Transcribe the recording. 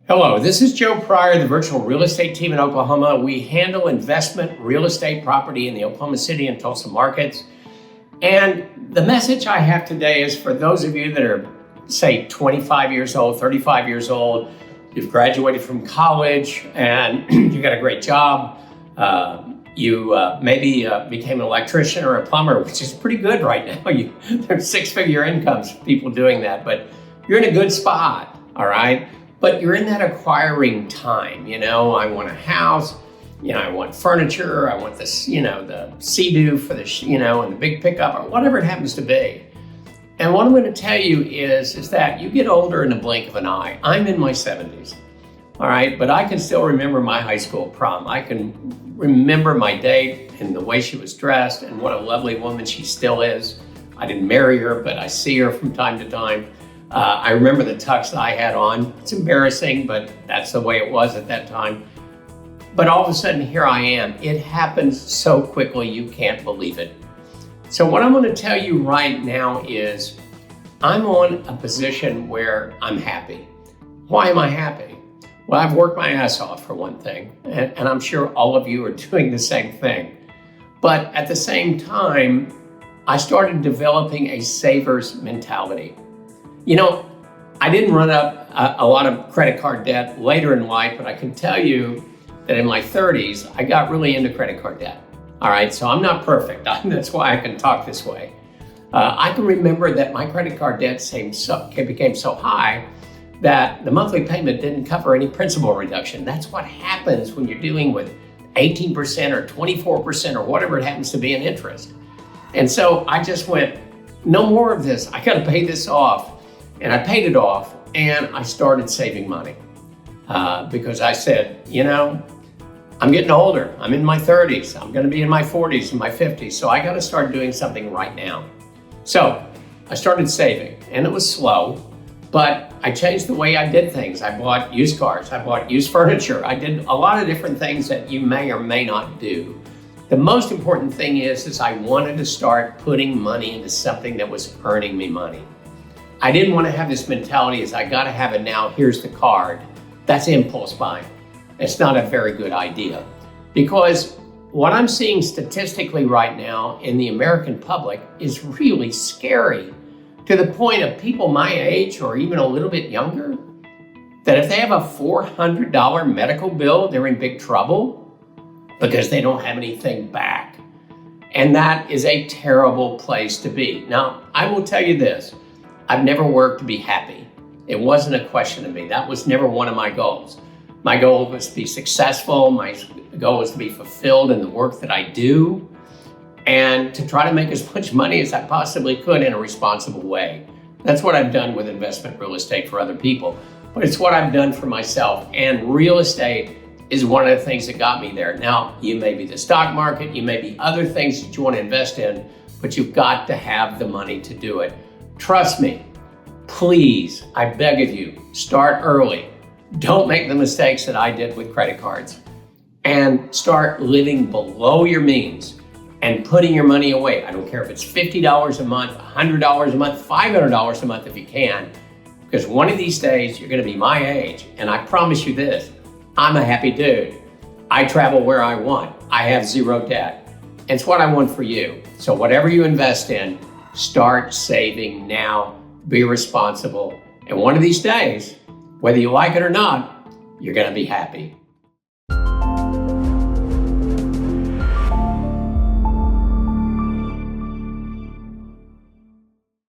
Hello, this is Joe Pryor, the virtual real estate team in Oklahoma. We handle investment real estate property in the Oklahoma City and Tulsa markets. And the message I have today is for those of you that are, say, 25 years old, 35 years old, you've graduated from college and you got a great job. You maybe became an electrician or a plumber, which is pretty good right now. There's six-figure incomes, people doing that, but you're in a good spot, all right? But you're in that acquiring time, I want a house, I want furniture, I want this, the Sea-Doo for the, and the big pickup or whatever it happens to be. And what I'm going to tell you is that you get older in the blink of an eye. I'm in my 70s, all right? But I can still remember my high school prom. I can remember my date and the way she was dressed and what a lovely woman she still is. I didn't marry her, but I see her from time to time. I remember the tux that I had on. It's embarrassing, but that's the way it was at that time. But all of a sudden, here I am. It happens so quickly, you can't believe it. So what I'm going to tell you right now is I'm on a position where I'm happy. Why am I happy? Well, I've worked my ass off for one thing, and I'm sure all of you are doing the same thing. But at the same time, I started developing a saver's mentality. I didn't run up a lot of credit card debt later in life, but I can tell you that in my 30s, I got really into credit card debt. All right, so I'm not perfect. That's why I can talk this way. I can remember that my credit card debt became so high that the monthly payment didn't cover any principal reduction. That's what happens when you're dealing with 18% or 24% or whatever it happens to be in interest. And so I just went, no more of this. I got to pay this off. And I paid it off and I started saving money because I said, I'm getting older. I'm in my 30s. I'm going to be in my 40s and my 50s. So I got to start doing something right now. So I started saving and it was slow, but I changed the way I did things. I bought used cars. I bought used furniture. I did a lot of different things that you may or may not do. The most important thing is I wanted to start putting money into something that was earning me money. I didn't want to have this mentality as I got to have it now, here's the card. That's impulse buying. It's not a very good idea because what I'm seeing statistically right now in the American public is really scary to the point of people my age or even a little bit younger, that if they have a $400 medical bill, they're in big trouble because they don't have anything back. And that is a terrible place to be. Now, I will tell you this. I've never worked to be happy. It wasn't a question of me. That was never one of my goals. My goal was to be successful. My goal was to be fulfilled in the work that I do and to try to make as much money as I possibly could in a responsible way. That's what I've done with investment real estate for other people, but it's what I've done for myself. And real estate is one of the things that got me there. Now, you may be the stock market, you may be other things that you want to invest in, but you've got to have the money to do it. Trust me, please, I beg of you, start early. Don't make the mistakes that I did with credit cards and start living below your means and putting your money away. I don't care if it's $50 a month, $100 a month, $500 a month if you can, because one of these days you're gonna be my age. And I promise you this, I'm a happy dude. I travel where I want. I have zero debt. It's what I want for you. So whatever you invest in, start saving now, be responsible, and one of these days, whether you like it or not, you're gonna be happy.